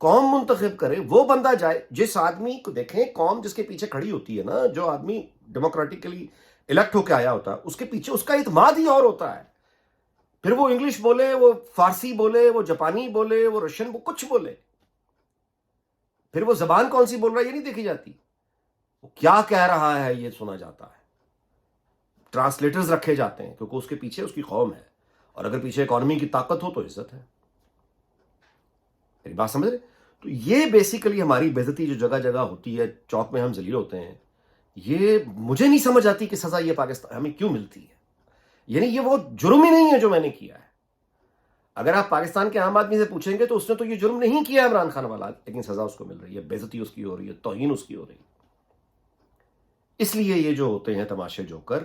قوم منتخب کرے, وہ بندہ جائے جس آدمی کو دیکھیں, قوم جس کے پیچھے کھڑی ہوتی ہے نا, جو آدمی ڈیموکریٹکلی الیکٹ ہو کے آیا ہوتا ہے, اس کے پیچھے اس کا اعتماد ہی اور ہوتا ہے. پھر وہ انگلش بولے, وہ فارسی بولے, وہ جاپانی بولے, وہ رشین, وہ کچھ بولے, پھر وہ زبان کون سی بول رہا ہے یہ نہیں دیکھی جاتی, وہ کیا کہہ رہا ہے یہ سنا جاتا ہے. ٹرانسلیٹرز رکھے جاتے ہیں کیونکہ اس کے پیچھے اس کی قوم ہے, اور اگر پیچھے اکانومی کی طاقت ہو تو عزت ہے. میری بات سمجھ رہے؟ تو یہ بیسیکلی ہماری بےعزتی جو جگہ جگہ ہوتی ہے, چوک میں ہم ذلیل ہوتے ہیں, یہ مجھے نہیں سمجھ آتی کہ سزا یہ پاکستان ہمیں کیوں ملتی ہے. یعنی یہ وہ جرم ہی نہیں ہے جو میں نے کیا ہے. اگر آپ پاکستان کے عام آدمی سے پوچھیں گے تو اس نے تو یہ جرم نہیں کیا عمران خان والا, لیکن سزا اس کو مل رہی ہے, بےعزتی اس کی ہو رہی ہے, توہین اس کی ہو رہی ہے. اس لیے یہ جو ہوتے ہیں تماشے جوکر,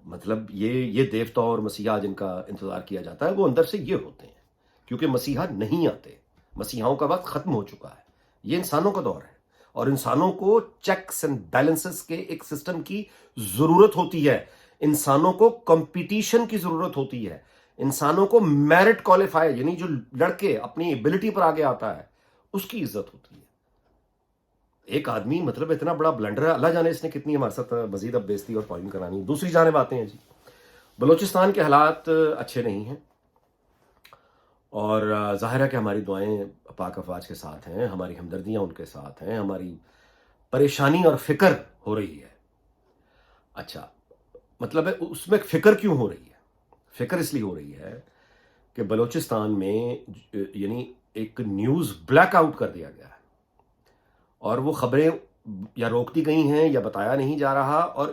مطلب یہ دیوتا اور مسیحا جن کا انتظار کیا جاتا ہے, وہ اندر سے یہ ہوتے ہیں, کیونکہ مسیحا نہیں آتے. مسیحاؤں کا وقت ختم ہو چکا ہے. یہ انسانوں کا دور ہے, اور انسانوں کو چیکس اینڈ بیلنسز کے ایک سسٹم کی ضرورت ہوتی ہے. انسانوں کو کمپٹیشن کی ضرورت ہوتی ہے. انسانوں کو میرٹ کوالیفائی, یعنی جو لڑکے اپنی ایبلٹی پر آگے آتا ہے اس کی عزت ہوتی ہے. ایک آدمی مطلب اتنا بڑا بلنڈر ہے, اللہ جانے اس نے کتنی ہمارے ساتھ مزید اب بےزتی اور توہین کرانی. دوسری جانب آتے ہیں جی, بلوچستان کے حالات اچھے نہیں ہیں, اور ظاہر ہے کہ ہماری دعائیں پاک افواج کے ساتھ ہیں, ہماری ہمدردیاں ان کے ساتھ ہیں, ہماری پریشانی اور فکر ہو رہی ہے. اچھا, مطلب ہے اس میں فکر کیوں ہو رہی ہے؟ فکر اس لیے ہو رہی ہے کہ بلوچستان میں یعنی ایک نیوز بلیک آؤٹ کر دیا گیا ہے, اور وہ خبریں یا روک دی گئی ہیں یا بتایا نہیں جا رہا. اور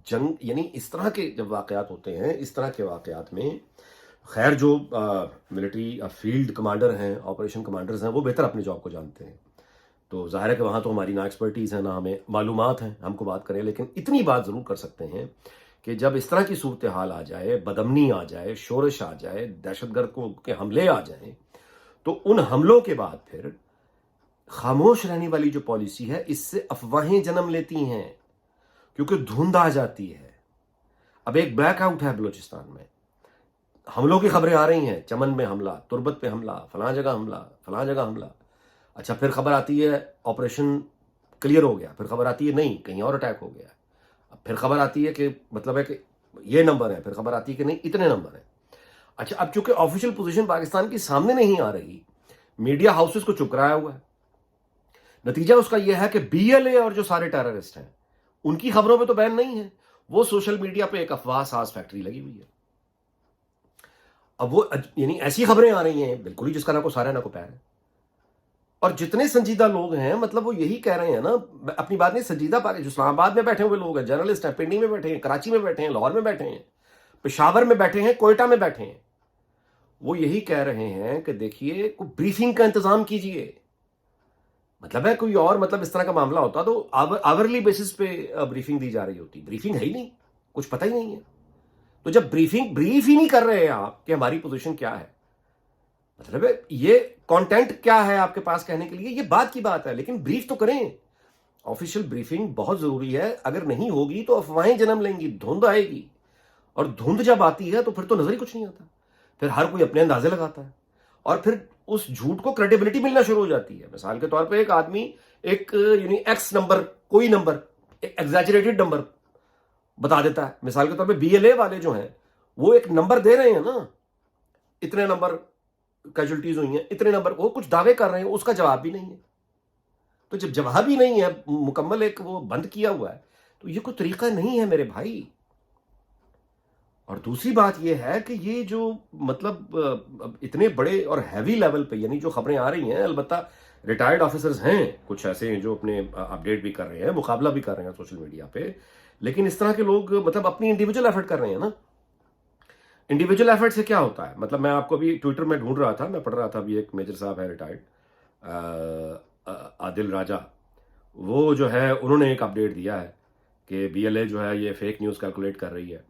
جنگ یعنی اس طرح کے جب واقعات ہوتے ہیں, اس طرح کے واقعات میں خیر جو ملٹری فیلڈ کمانڈر ہیں, آپریشن کمانڈرز ہیں, وہ بہتر اپنے جاب کو جانتے ہیں. تو ظاہر ہے کہ وہاں تو ہماری نہ ایکسپرٹیز ہے, نہ ہمیں معلومات ہیں ہم کو بات کریں. لیکن اتنی بات ضرور کر سکتے ہیں کہ جب اس طرح کی صورتحال آ جائے, بدامنی آ جائے, شورش آ جائے, دہشت گرد کو کے حملے آ جائیں, تو ان حملوں کے بعد پھر خاموش رہنے والی جو پالیسی ہے, اس سے افواہیں جنم لیتی ہیں, کیونکہ دھند آ جاتی ہے. اب ایک بلیک آؤٹ ہے بلوچستان میں, حملوں کی خبریں آ رہی ہیں, چمن میں حملہ, تربت پہ حملہ, فلاں جگہ حملہ, فلاں جگہ حملہ. اچھا, پھر خبر آتی ہے آپریشن کلیئر ہو گیا, پھر خبر آتی ہے نہیں کہیں اور اٹیک ہو گیا. اب پھر خبر آتی ہے کہ مطلب ہے کہ یہ نمبر ہے, پھر خبر آتی ہے کہ نہیں اتنے نمبر ہیں. اچھا, اب چونکہ آفیشیل پوزیشن پاکستان کی سامنے نہیں آ رہی, میڈیا ہاؤسز کو چپ کرایا ہوا ہے. نتیجہ اس کا یہ ہے کہ بی ایل اے اور جو سارے ٹیررسٹ ہیں ان کی خبروں پہ تو بین نہیں ہے, وہ سوشل میڈیا پہ ایک افواہ ساز فیکٹری لگی ہوئی ہے. اب وہ یعنی ایسی خبریں آ رہی ہیں بالکل ہی جس کا نہ کو سارا نہ کو پیر ہے. اور جتنے سنجیدہ لوگ ہیں مطلب وہ یہی کہہ رہے ہیں نا, اپنی بات نہیں, سنجیدہ جو اسلام آباد میں بیٹھے ہوئے لوگ ہیں, جرنلسٹ ہیں, پنڈی میں بیٹھے ہیں, کراچی میں بیٹھے ہیں, لاہور میں بیٹھے ہیں, پشاور میں بیٹھے ہیں, کوئٹہ میں بیٹھے ہیں, وہ یہی کہہ رہے ہیں کہ دیکھیے کوئی بریفنگ کا انتظام کیجئے. مطلب ہے کوئی اور مطلب اس طرح کا معاملہ ہوتا تو آورلی بیسس پہ بریفنگ دی جا رہی ہوتی. بریفنگ ہے ہی نہیں, کچھ پتہ ہی نہیں ہے. تو جب بریف ہی نہیں کر رہے ہیں آپ کہ ہماری پوزیشن کیا ہے, مطلب ہے یہ کانٹینٹ کیا ہے آپ کے پاس کہنے کے لیے, یہ بات کی بات ہے, لیکن بریف تو کریں. آفیشیل بریفنگ بہت ضروری ہے, اگر نہیں ہوگی تو افواہیں جنم لیں گی, دھند آئے گی, اور دھند جب آتی ہے تو پھر تو نظر ہی کچھ نہیں آتا, پھر ہر کوئی اپنے اندازے لگاتا ہے, اور پھر اس جھوٹ کو کریڈیبلٹی ملنا شروع ہو جاتی ہے. مثال کے طور پہ ایک آدمی ایک یعنی ایکس نمبر, کوئی نمبر, ایک ایگزیجریٹڈ نمبر بتا دیتا ہے. مثال کے طور پہ بی ایل اے والے جو ہیں وہ ایک نمبر دے رہے ہیں نا, اتنے نمبر کیجولٹیز ہوئی ہیں, اتنے نمبر, وہ کچھ دعوے کر رہے ہیں, اس کا جواب بھی نہیں ہے. تو جب جواب ہی نہیں ہے, مکمل ایک وہ بند کیا ہوا ہے, تو یہ کوئی طریقہ نہیں ہے میرے بھائی. اور دوسری بات یہ ہے کہ یہ جو مطلب اتنے بڑے اور ہیوی لیول پہ یعنی جو خبریں آ رہی ہیں, البتہ ریٹائرڈ آفیسرز ہیں کچھ ایسے ہیں جو اپنے اپڈیٹ بھی کر رہے ہیں, مقابلہ بھی کر رہے ہیں سوشل میڈیا پہ, لیکن اس طرح کے لوگ مطلب اپنی انڈیویجول ایفرٹ کر رہے ہیں نا. انڈیویجول ایفرٹ سے کیا ہوتا ہے, مطلب میں آپ کو بھی ٹویٹر میں ڈھونڈ رہا تھا, میں پڑھ رہا تھا, ابھی ایک میجر صاحب ہے ریٹائرڈ عادل راجہ, وہ جو ہے انہوں نے ایک اپڈیٹ دیا ہے کہ بی ایل اے جو ہے یہ فیک نیوز کیلکولیٹ کر رہی ہے,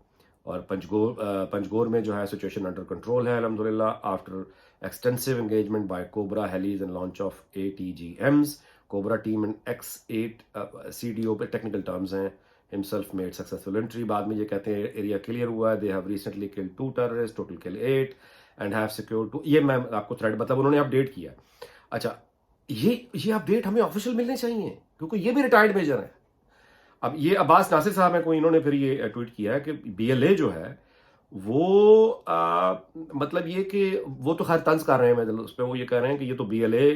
اور پنجگور میں جو ہے سچویشن انڈر کنٹرول ہے الحمدللہ after extensive engagement by Cobra helis and launch of ATGMs. Cobra team and X8 CDO پہ ٹیکنیکل ٹرمز ہیں, himself made successful entry. بعد میں یہ کہتے ہیں ایریا کلیئر ہوا ہے, they have recently killed 2 terrorists, total kill 8 and have secured 2. یہ میں آپ کو تھریڈ مطلب انہوں نے اپڈیٹ کیا. اچھا, یہ اپڈیٹ ہمیں آفیشیل ملنے چاہیے کیونکہ یہ بھی ریٹائرڈ میجر ہیں. اب یہ عباس ناصر صاحب ہیں کوئی، انہوں نے پھر یہ ٹویٹ کیا ہے کہ بی ایل اے جو ہے وہ مطلب یہ کہ وہ تو خیر طنز کر رہے ہیں اس پہ، وہ یہ کہہ رہے ہیں کہ یہ تو بی ایل اے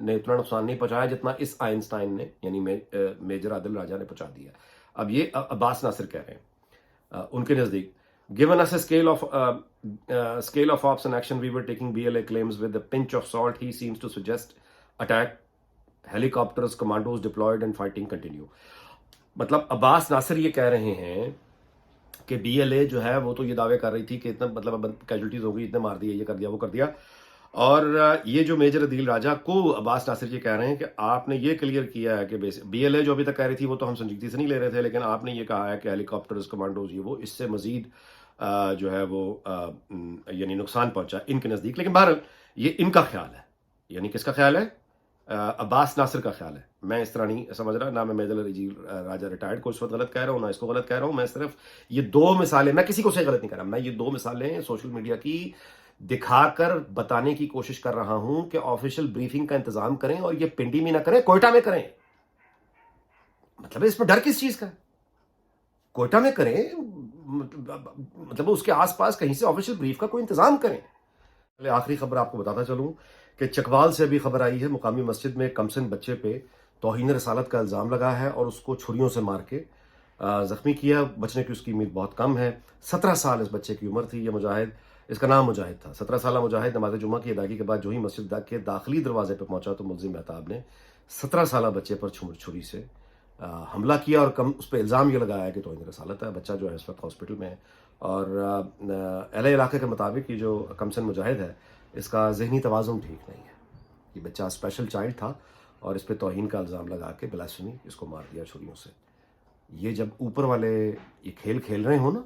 نے اتنا نقصان نہیں پہنچایا جتنا اس آئنسٹائن نے یعنی میجر عادل راجہ نے پہنچا دیا. اب یہ عباس ناصر کہہ رہے ہیں ان کے نزدیک given us a scale of ops and action we were taking BLA claims with a pinch of salt. He seems to suggest attack helicopters, commandos deployed and fighting continue. مطلب عباس ناصر یہ کہہ رہے ہیں کہ بی ایل اے جو ہے وہ تو یہ دعوے کر رہی تھی کہ اتنا مطلب کیجولٹیز ہو گئی، اتنے مار دیا، یہ کر دیا، وہ کر دیا. اور یہ جو میجر عدیل راجہ کو عباس ناصر یہ کہہ رہے ہیں کہ آپ نے یہ کلیئر کیا ہے کہ بی ایل اے جو ابھی تک کہہ رہی تھی وہ تو ہم سنجیدگی سے نہیں لے رہے تھے، لیکن آپ نے یہ کہا ہے کہ ہیلی کاپٹرز، کمانڈوز، یہ وہ اس سے مزید جو ہے وہ یعنی نقصان پہنچا ان کے نزدیک. لیکن بہرحال یہ ان کا خیال ہے، یعنی کس کا خیال ہے؟ عباس ناصر کا خیال ہے. میں اس طرح نہیں سمجھ رہا، نہ میں میجر عدیل راجہ ریٹائرڈ کو اس وقت غلط کہہ رہا ہوں، نہ اس کو غلط کہہ رہا ہوں. میں صرف یہ دو مثالیں، میں کسی کو سے غلط نہیں کر رہا، میں یہ دو مثالیں سوشل میڈیا کی دکھا کر بتانے کی کوشش کر رہا ہوں کہ آفیشیل بریفنگ کا انتظام کریں اور یہ پنڈی میں نہ کریں، کوئٹہ میں کریں. مطلب اس میں ڈر کس چیز کا ہے؟ کوئٹہ میں کریں، مطلب اس کے آس پاس کہیں سے آفیشیل بریف کا کوئی انتظام کریں. آخری خبر آپ کو بتاتا چلوں کہ چکوال سے بھی خبر آئی ہے، مقامی مسجد میں کمسن بچے پہ توہین رسالت کا الزام لگا ہے اور اس کو چھریوں سے مار کے زخمی کیا. بچنے کی اس کی امید بہت کم ہے. 17 سال اس بچے کی عمر تھی. یہ مجاہد، اس کا نام مجاہد تھا. 17 سالہ مجاہد نماز جمعہ کی ادائیگی کے بعد جو ہی مسجد کے داخلی دروازے پہ پہنچا تو ملزم مہتاب نے 17 سالہ بچے پر چھری سے حملہ کیا اور اس پہ الزام یہ لگایا کہ توہین رسالت ہے. بچہ جو ہے اس وقت ہاسپٹل میں ہے اور اہل علاقے کے مطابق یہ جو کمسن مجاہد ہے اس کا ذہنی توازن ٹھیک نہیں ہے. یہ بچہ اسپیشل چائلڈ تھا اور اس پہ توہین کا الزام لگا کے بلاسفمی اس کو مار دیا چھریوں سے. یہ جب اوپر والے یہ کھیل کھیل رہے ہوں نا،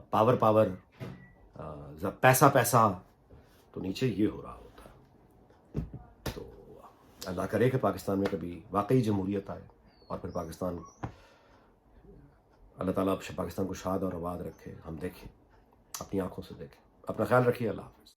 پاور پیسہ تو نیچے یہ ہو رہا ہوتا ہے. تو اللہ کرے کہ پاکستان میں کبھی واقعی جمہوریت آئے اور پھر پاکستان، اللہ تعالیٰ پاکستان کو شاد اور آباد رکھے. ہم دیکھیں، اپنی آنکھوں سے دیکھیں. اپنا خیال رکھیے. اللہ حافظ.